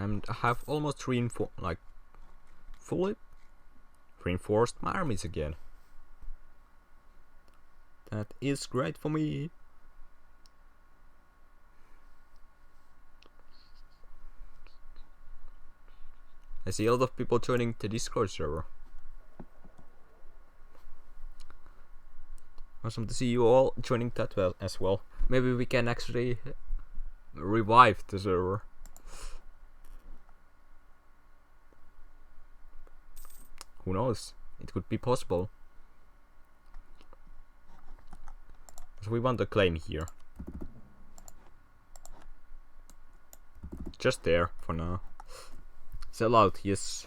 And I have almost fully reinforced my armies again. That is great for me. I see a lot of people joining the Discord server. Awesome to see you all joining that as well. Maybe we can actually revive the server. Who knows? It could be possible. So we want a claim here. Just there for now. Sell out, yes.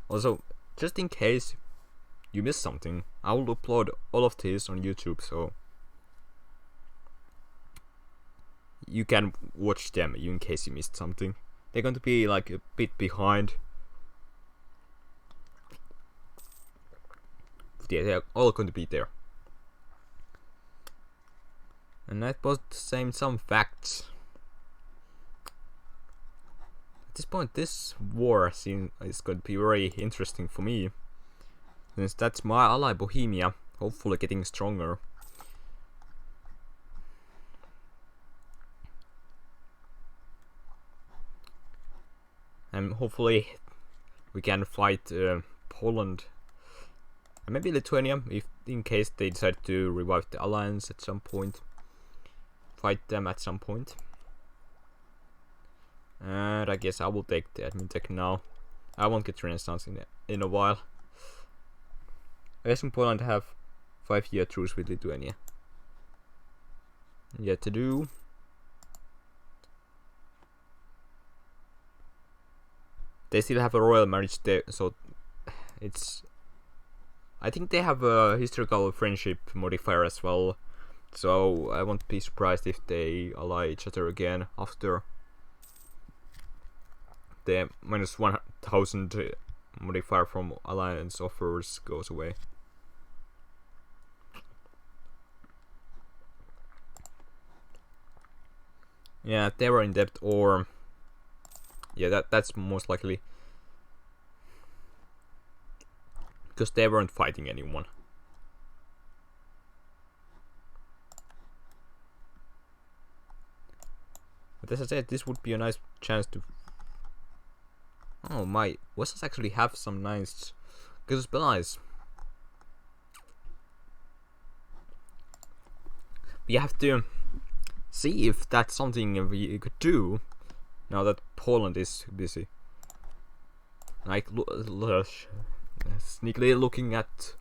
Also, just in case you missed something, I will upload all of this on YouTube, so you can watch them in case you missed something. They're going to be like a bit behind. Yeah, they're all going to be there. And I was saying some facts. At this point, this war is going to be very interesting for me, since that's my ally Bohemia, hopefully getting stronger. And hopefully we can fight Poland and maybe Lithuania, if in case they decide to revive the alliance at some point. Fight them at some point. And I guess I will take the admin tech now. I won't get Renaissance in a while. I guess in Poland have 5-year truce with Lithuania. Yet to do. They still have a royal marriage there, so it's... I think they have a historical friendship modifier as well. So I won't be surprised if they ally each other again after the minus 1000 modifier from alliance offers goes away. Yeah, they were in debt, or yeah, that's most likely because they weren't fighting anyone. But as I said, this would be a nice chance to... Oh my, West actually have some nice good supplies. We have to see if that's something we could do now that Poland is busy. Like, sneakily looking at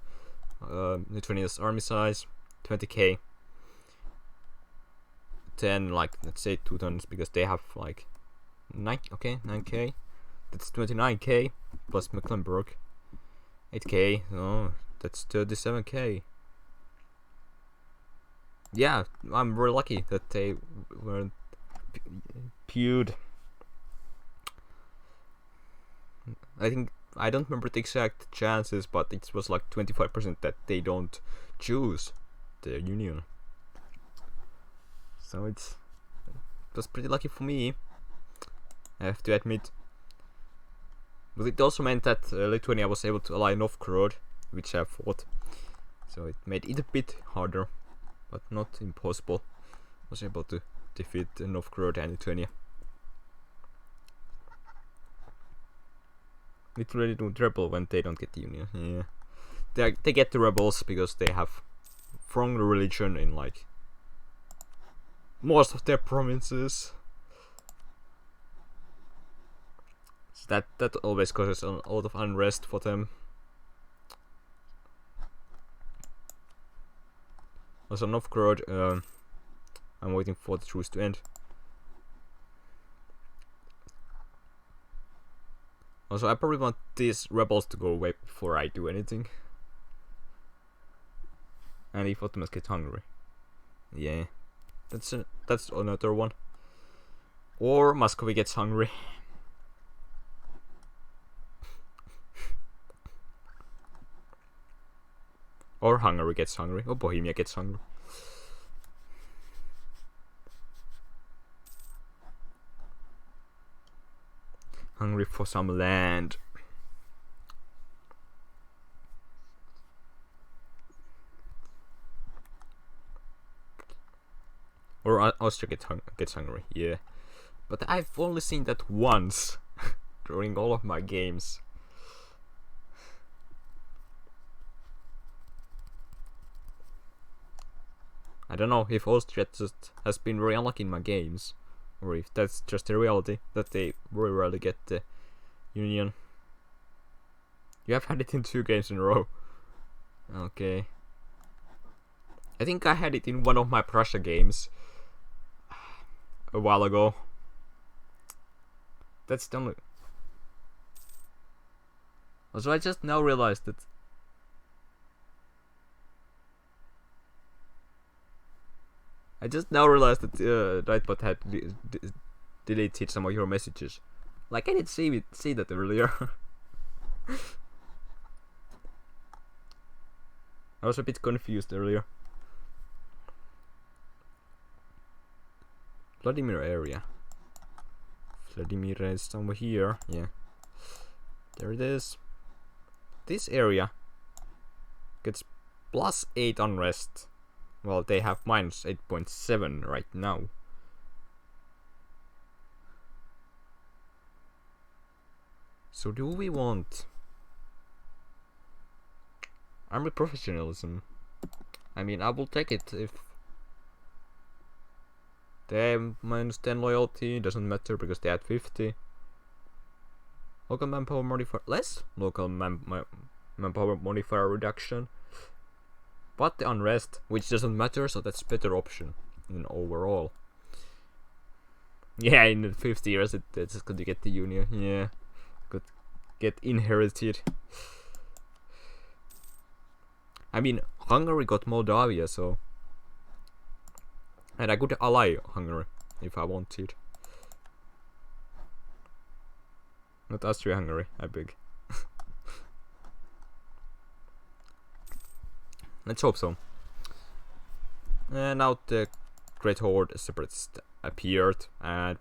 Lithuania's army size, 20k. Then, like, let's say 2 tons, because they have like 9k. That's 29k plus Mecklenburg. 8k. Oh, that's 37k. Yeah, I'm very lucky that they weren't pewed. I don't remember the exact chances, but it was like 25% that they don't choose the union. So it was pretty lucky for me, I have to admit. But it also meant that Lithuania was able to ally Novgorod, which I fought. So it made it a bit harder, but not impossible. I was able to defeat Novgorod and Lithuania. Literally don't rebel when they don't get the union. Yeah, they get the rebels because they have strong religion in like most of their provinces. So that always causes a lot of unrest for them. Also Novgorod, I'm waiting for the truce to end. Also, I probably want these rebels to go away before I do anything. And if Ottomans get hungry. Yeah. That's another one. Or Muscovy gets hungry. Or Hungary gets hungry. Or Bohemia gets hungry. Hungry for some land. Or Austria gets hungry, yeah. But I've only seen that once during all of my games. I don't know if Austria just has been very unlucky in my games, or if that's just a reality that they very rarely get the Union. You have had it in 2 games in a row. Okay. I think I had it in one of my Prussia games a while ago. That's the only. Also, I just now realized that. Nightbot had deleted some of your messages. Like, I didn't see that earlier. I was a bit confused earlier. Vladimir area. Vladimir is somewhere here. Yeah. There it is. This area gets +8 unrest. Well, they have -8.7 right now. So do we want army professionalism? I mean, I will take it if they have -10 loyalty, doesn't matter because they had 50. Local manpower modifier, less local manpower modifier reduction. But the unrest, which doesn't matter, so that's better option in overall. Yeah, in 50 years it's going to get the Union. Yeah, could get inherited. I mean, Hungary got Moldavia, so. And I could ally Hungary if I wanted. Not Austria-Hungary, I beg. Let's hope so. And now the Great Horde separatists appeared, and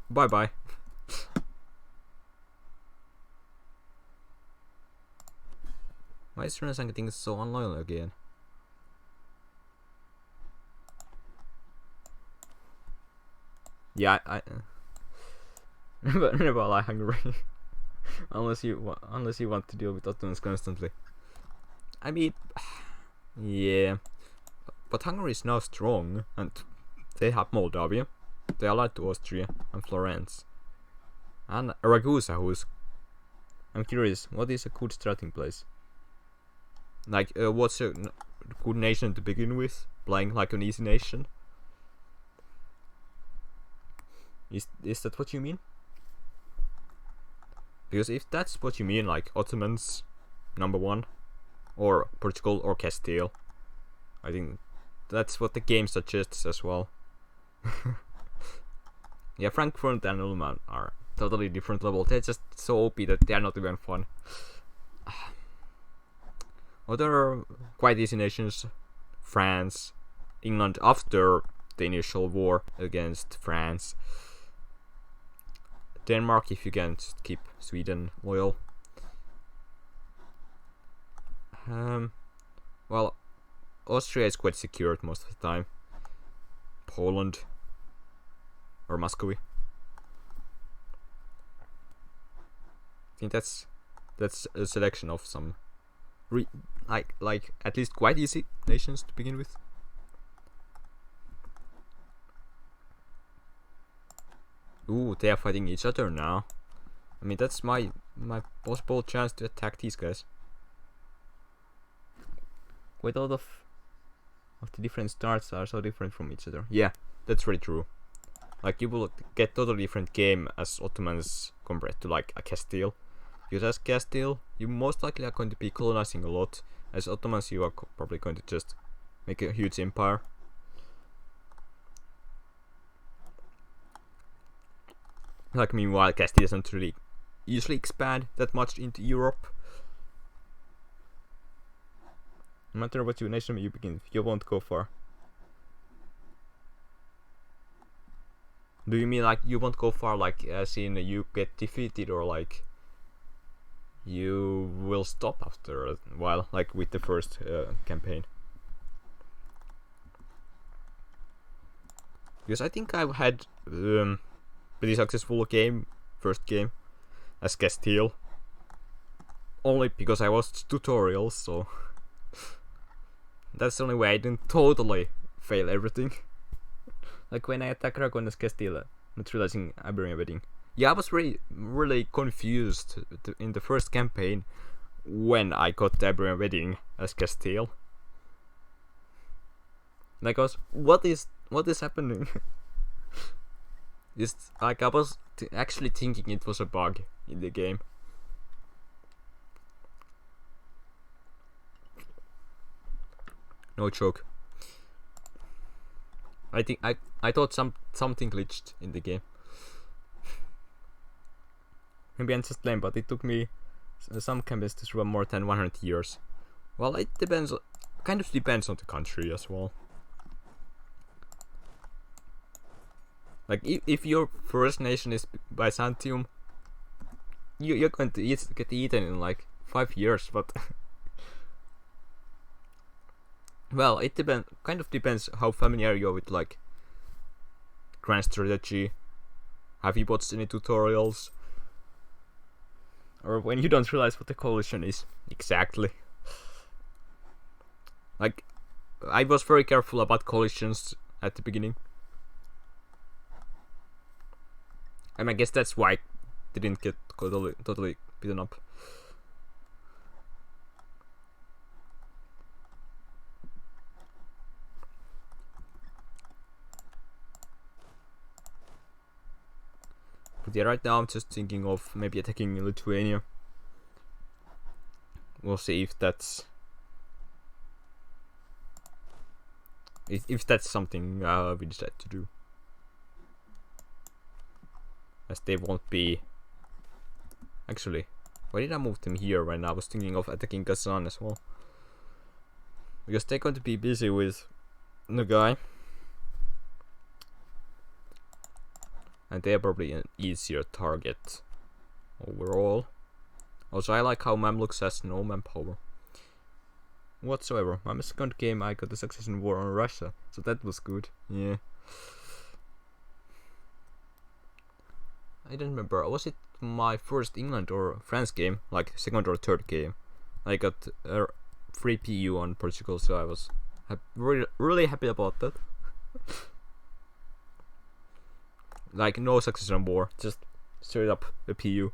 bye bye. Why is Renaissance getting so unloyal again? Yeah, I never ally Hungary. unless you want to deal with Ottomans constantly. I mean, yeah, but Hungary is now strong, and they have Moldavia. They are allied to Austria and Florence, and Ragusa, who's. I'm curious, what is a good starting place? Like, what's a good nation to begin with? Playing like an easy nation? Is that what you mean? Because if that's what you mean, like Ottomans, #1, or Portugal or Castile, I think that's what the game suggests as well. Yeah, Frankfurt and Ulm are totally different level. They're just so OP that they're not even fun. Other quite easy nations, France, England after the initial war against France. Denmark, if you can just keep Sweden loyal. Well, Austria is quite secured most of the time. Poland or Muscovy. I think that's a selection of some like at least quite easy nations to begin with. Ooh, they are fighting each other now. I mean, that's my possible chance to attack these guys. Quite a lot of the different starts are so different from each other. Yeah, that's really true. Like, you will get totally different game as Ottomans compared to like a Castile. Because as Castile, you most likely are going to be colonizing a lot. As Ottomans, you are probably going to just make a huge empire. Like, meanwhile, Castile doesn't really usually expand that much into Europe. No matter what nation you begin with, you won't go far. Do you mean like you won't go far, like as in you get defeated, or like you will stop after a while, like with the first campaign? Because I think I've had pretty successful first game as Castile, only because I watched tutorials, so that's the only way I didn't totally fail everything. Like when I attacked Dragon as Castile, not realizing Iberian Wedding. Yeah, I was really confused in the first campaign when I got the Iberian Wedding as Castile. Like what is happening? It's like I was actually thinking it was a bug in the game. No joke. I think I thought something glitched in the game. Maybe I'm just lame, but it took me some campaigns to survive more than 100 years. Well, it depends. Kind of depends on the country as well. Like if your first nation is Byzantium, you're going to get eaten in like 5 years, but well, it kind of depends how familiar you are with like grand strategy. Have you watched any tutorials? Or when you don't realize what the coalition is exactly. Like, I was very careful about coalitions at the beginning. And I guess that's why I didn't get totally beaten up. But yeah, right now I'm just thinking of maybe attacking Lithuania. We'll see if that's something we decide to do. As they won't be. Actually, why did I move them here when I was thinking of attacking Kazan as well? Because they're going to be busy with the guy. And they're probably an easier target overall. Also, I like how Mamluks has no manpower whatsoever. My second game I got the succession war on Russia, so that was good. Yeah. I don't remember, was it my first England or France game, like second or third game? I got a free PU on Portugal, so I was really happy about that. Like no succession war, just straight up a PU.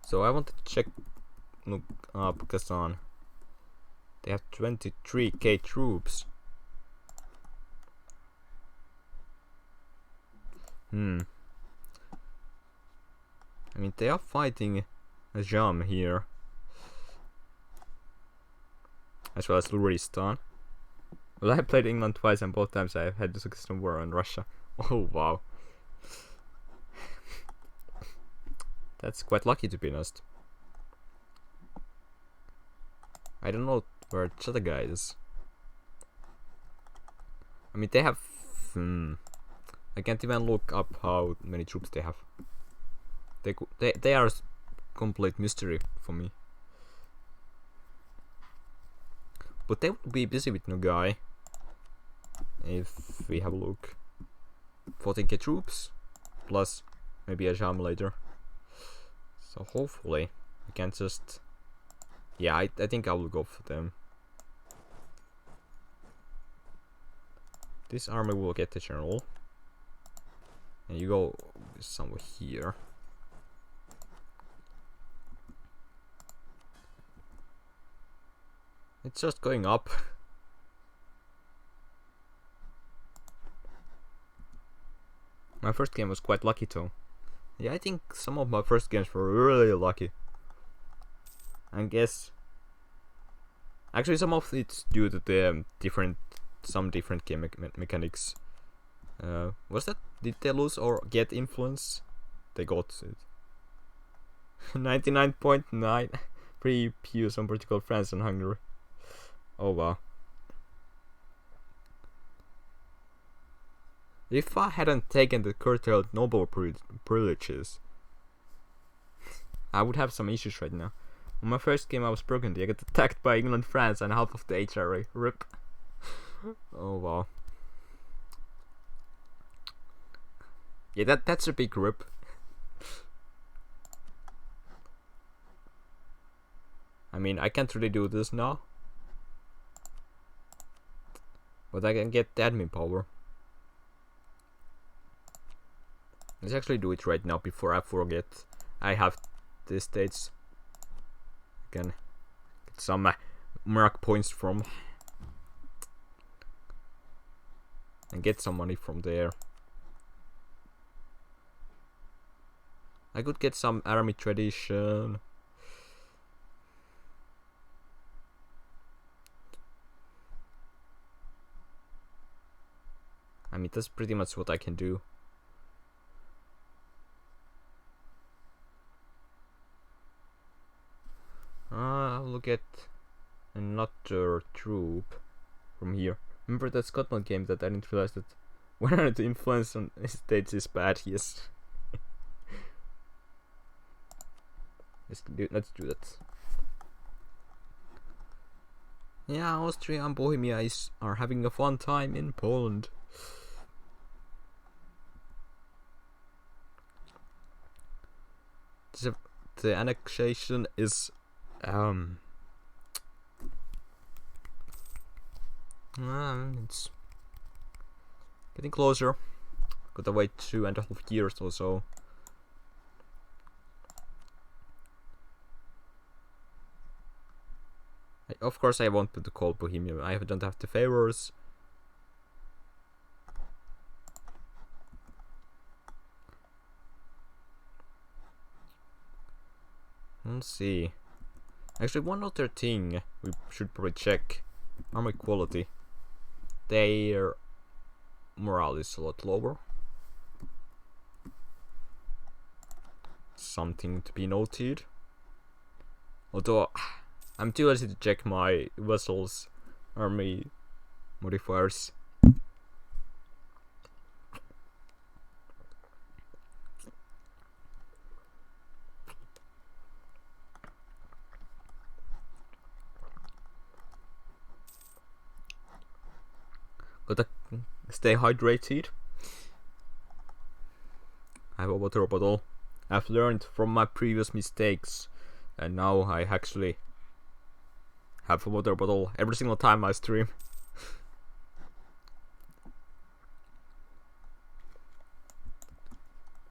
So I want to look up Kazan. They have 23k troops. I mean, they are fighting a Jam here, as well as Luristan. Well, I played England twice, and both times I had the succession war on Russia. Oh wow, that's quite lucky, to be honest. I don't know where the other guy is. I mean, they have. I can't even look up how many troops they have. They are a complete mystery for me. But they would be busy with Nogai. If we have a look. 14k troops. Plus maybe a jam later. So hopefully we can just... Yeah, I think I will go for them. This army will get the general. And you go somewhere here. It's just going up. My first game was quite lucky though. Yeah, I think some of my first games were really lucky. I guess actually some of it's due to the some different game mechanics. Was that, did they lose or get influence? They got it. 99.9 free PUs on Portugal, France and Hungary. Oh wow. If I hadn't taken the curtailed noble privileges, I would have some issues right now. On my first game I was Burgundy, I got attacked by England, France and half of the HRA. RIP. Oh wow. Yeah, that's a big rip. I mean, I can't really do this now. But I can get the admin power. Let's actually do it right now before I forget. I have the states. I can get some mark points from. And get some money from there. I could get some army tradition. I mean, that's pretty much what I can do. Look at another troop from here. Remember that Scotland game that I didn't realize that when the influence on states is bad? Yes. Let's do that. Yeah, Austria and Bohemia are having a fun time in Poland. The annexation is it's getting closer. Gotta wait 2.5 years or so. Of course I won't put the call Bohemia. I don't have the favors. Let's see. Actually, one other thing we should probably check. Army quality. Their morale is a lot lower. Something to be noted. Although I'm too lazy to check my vessels' army modifiers. Gotta stay hydrated. I have a water bottle. I've learned from my previous mistakes, and now I actually have a water bottle every single time I stream.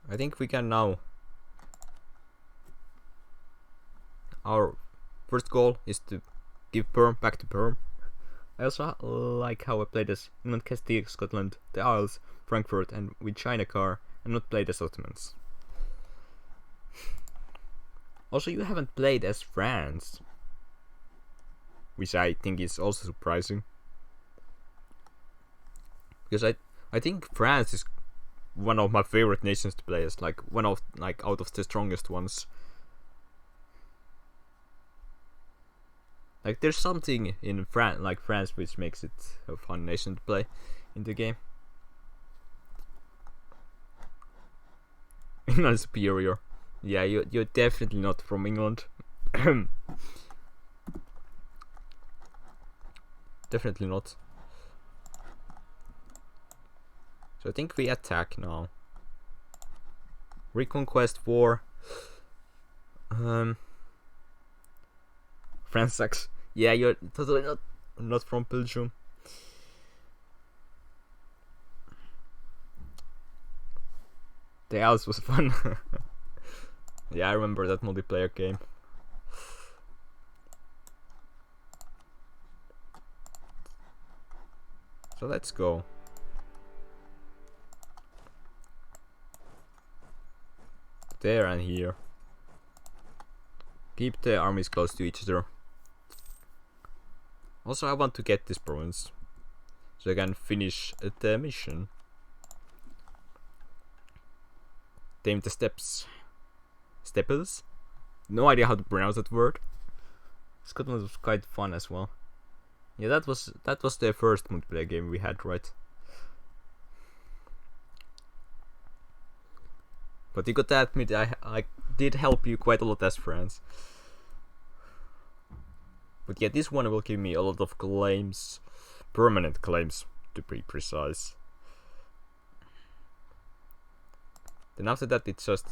I think we can now. Our first goal is to give Perm back to Perm. I also like how I played as England, Castile, Scotland, the Isles, Frankfurt, and with China car, and not played as Ottomans. Also, you haven't played as France, which I think is also surprising, because I think France is one of my favorite nations to play as, like one of out of the strongest ones. Like there's something in France which makes it a fun nation to play in the game. England superior. Yeah, you're definitely not from England. Definitely not. So I think we attack now. Reconquest war. France sucks. Yeah, you're totally not from Belgium. The Alps was fun. Yeah, I remember that multiplayer game. So let's go. There and here. Keep the armies close to each other. Also, I want to get this province, so I can finish the mission. Tame the steppers? No idea how to pronounce that word. Scotland was quite fun as well. Yeah, that was the first multiplayer game we had, right? But you gotta admit, I did help you quite a lot as friends. But yeah, this one will give me a lot of claims. Permanent claims, to be precise. Then after that, it's just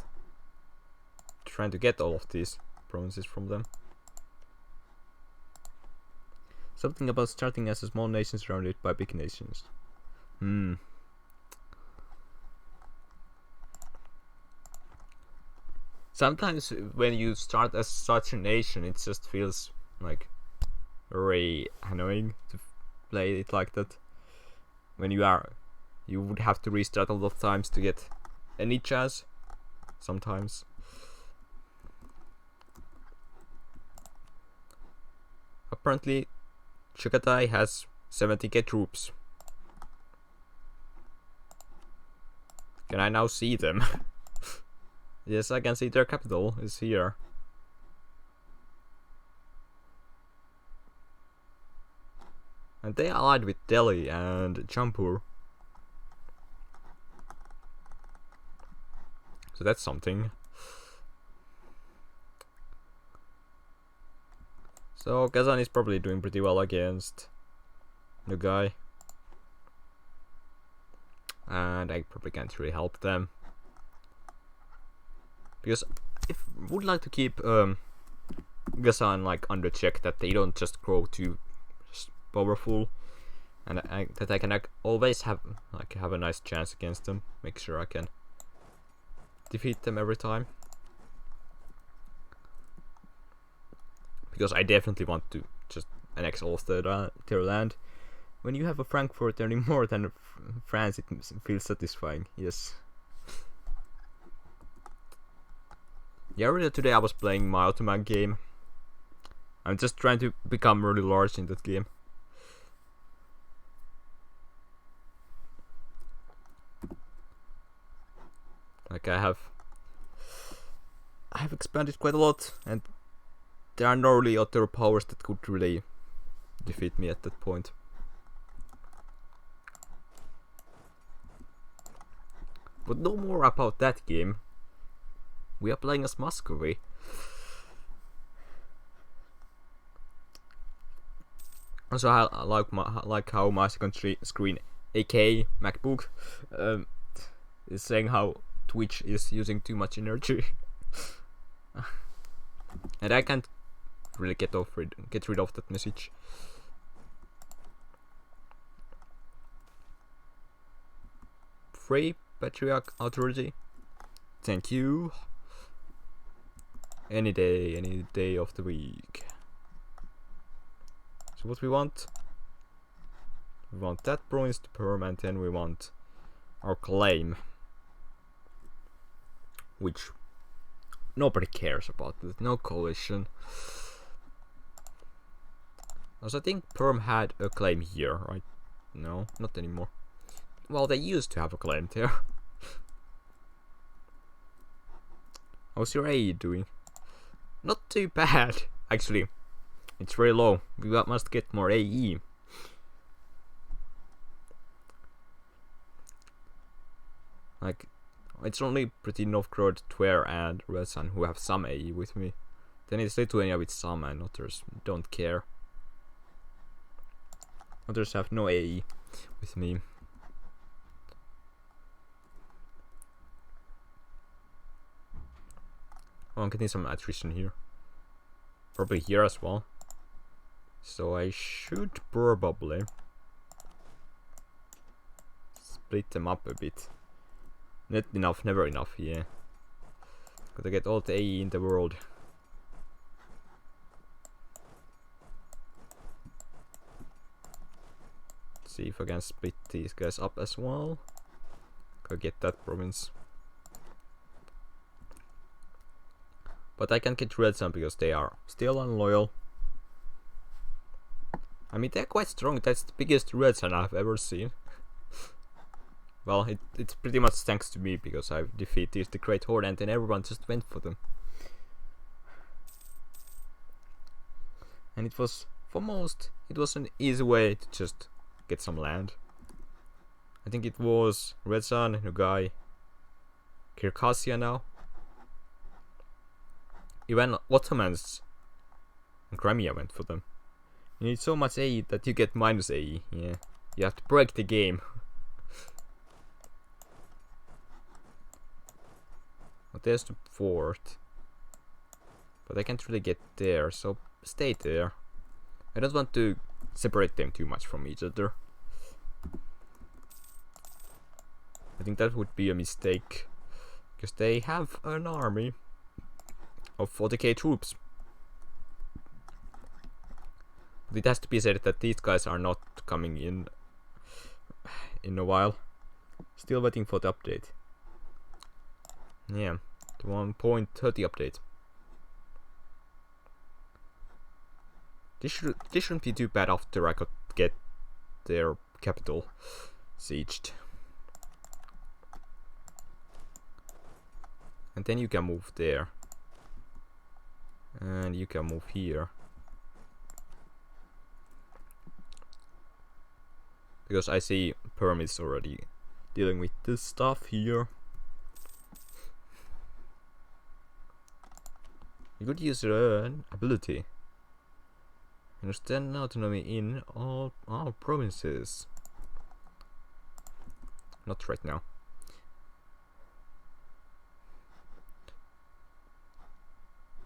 trying to get all of these provinces from them. Something about starting as a small nation surrounded by big nations. Sometimes when you start as such a nation, it just feels like very annoying to play it like that. When you would have to restart a lot of times to get any chance. Sometimes. Apparently, Chagatai has 70k troops. Can I now see them? Yes, I can see their capital is here. And they allied with Delhi and Jampur. So that's something. So Kazan is probably doing pretty well against the guy. And I probably can't really help them. Because I would like to keep Kazan like under check, that they don't just grow too powerful, and that I can always have a nice chance against them. Make sure I can defeat them every time. Because I definitely want to just annex all of their land. When you have a Frankfurt earning more than France, it feels satisfying. Yes. Yeah, earlier today I was playing my Ottoman game. I'm just trying to become really large in that game. Like I have expanded quite a lot, and there are no really other powers that could really defeat me at that point. But no more about that game. We are playing as Muscovy. Also, I like how my second screen, aka MacBook, is saying how Twitch is using too much energy, and I can't really get rid of that message. Free Patriarch Authority. Thank you. Any day of the week. So what we want? We want that province to perm, and then we want our claim, which nobody cares about. There's no coalition. Also, I think Perm had a claim here, right? No, not anymore. Well, they used to have a claim there. How's your AE doing? Not too bad, actually. It's very low. We must get more AE. Like, it's only pretty Novgorod, Tver, and Ryazan who have some AE with me. Then it's Lithuania with some, and others don't care. Others have no AE with me. Oh, I'm getting some attrition here. Probably here as well. So I should probably split them up a bit. Not enough, never enough, yeah. Gotta get all the AE in the world. See if I can split these guys up as well. Gotta get that province. But I can't get rid of them because they are still unloyal. I mean, they're quite strong. That's the biggest Ryazan I've ever seen. Well, it's pretty much thanks to me, because I've defeated the Great Horde and then everyone just went for them. And it was, for most, it was an easy way to just get some land. I think it was Ryazan, Nogai, Circassia now. Even Ottomans and Crimea went for them. You need so much AE that you get minus AE. Yeah, you have to break the game. But there's the fort. But I can't really get there, so stay there. I don't want to separate them too much from each other. I think that would be a mistake. Because they have an army of 40k troops. But it has to be said that these guys are not coming in a while. Still waiting for the update. Yeah, the 1.30 update. This shouldn't be too bad after I could get their capital sieged. And then you can move there. And you can move here. Because I see Perm is already dealing with this stuff here. You could use an ability. Understand autonomy in all provinces. Not right now.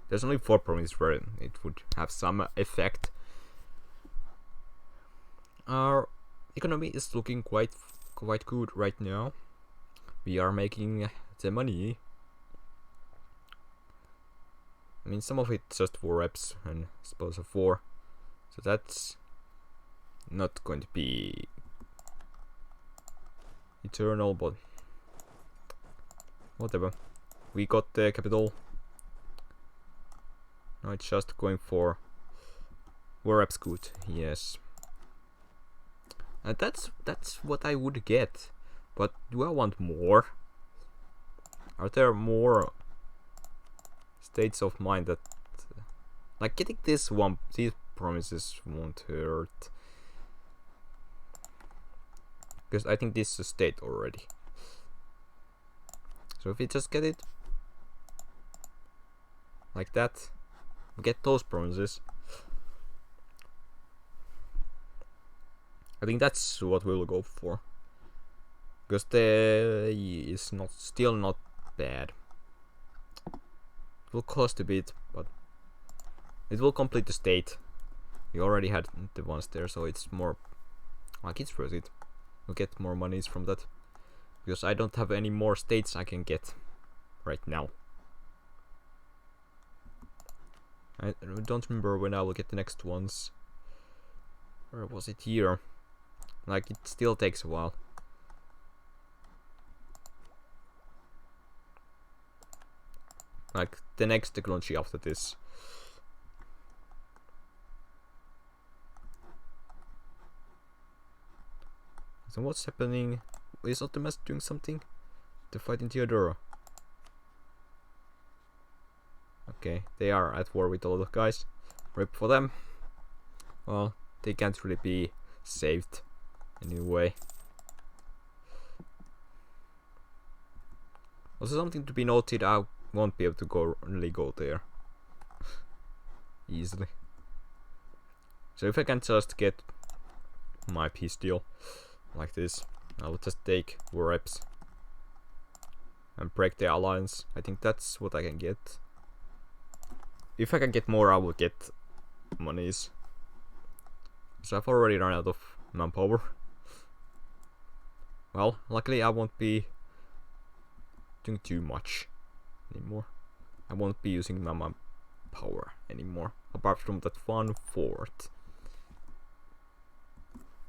There's only 4 provinces where it would have some effect. Our economy is looking quite good right now. We are making the money. I mean, some of it's just war reps and spoils of war, so that's not going to be eternal, but whatever. We got the capital. Now it's just going for war reps good, yes. And that's what I would get. But do I want more? Are there more states of mind that like getting these promises won't hurt? Because I think this is a state already. So if we just get it like that, get those promises. I think that's what we'll go for. Because the is still not bad. It will cost a bit, but it will complete the state. We already had the ones there, so it's more like it's worth it. We'll get more monies from that. Because I don't have any more states I can get right now. I don't remember when I will get the next ones. Where was it here? Like, it still takes a while. Like, the next technology after this. So what's happening? Is Ottomans doing something? To fight in Theodora. Okay, they are at war with a lot of guys. Rip for them. Well, they can't really be saved anyway. Also, something to be noted, I won't be able to really go there easily. So if I can just get my peace deal like this, I'll just take war reps and break the alliance. I think that's what I can get. If I can get more, I will get monies. So I've already run out of manpower. Well, luckily I won't be doing too much anymore. I won't be using my manpower anymore, apart from that one fort.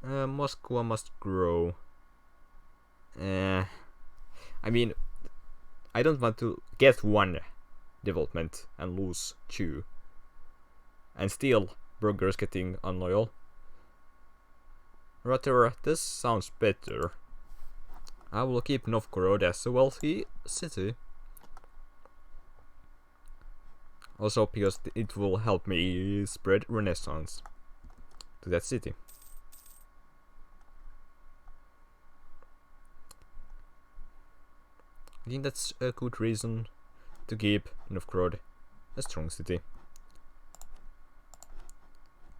Moscow must grow. I mean, I don't want to get one development and lose 2. And still, burghers getting unloyal. Rather, this sounds better. I will keep Novgorod as a wealthy city. Also because it will help me spread Renaissance to that city. I think that's a good reason to keep Novgorod a strong city.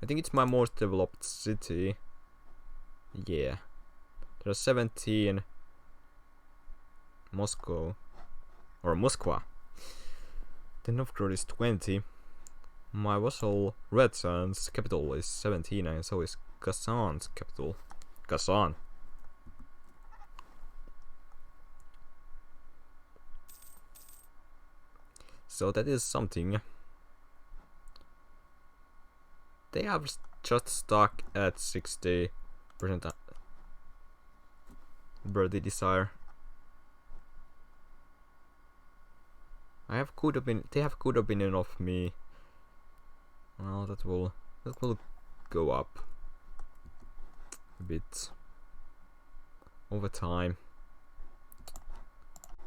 I think it's my most developed city. Yeah. There are 17 Moscow or Moskva. Then Novgorod is 20. My vassal Ryazan's capital is 17 and so is Kazan's capital. Kazan. So that is something. They have just stuck at 60% birthday desire. They have good opinion of me. Well, that will go up a bit over time.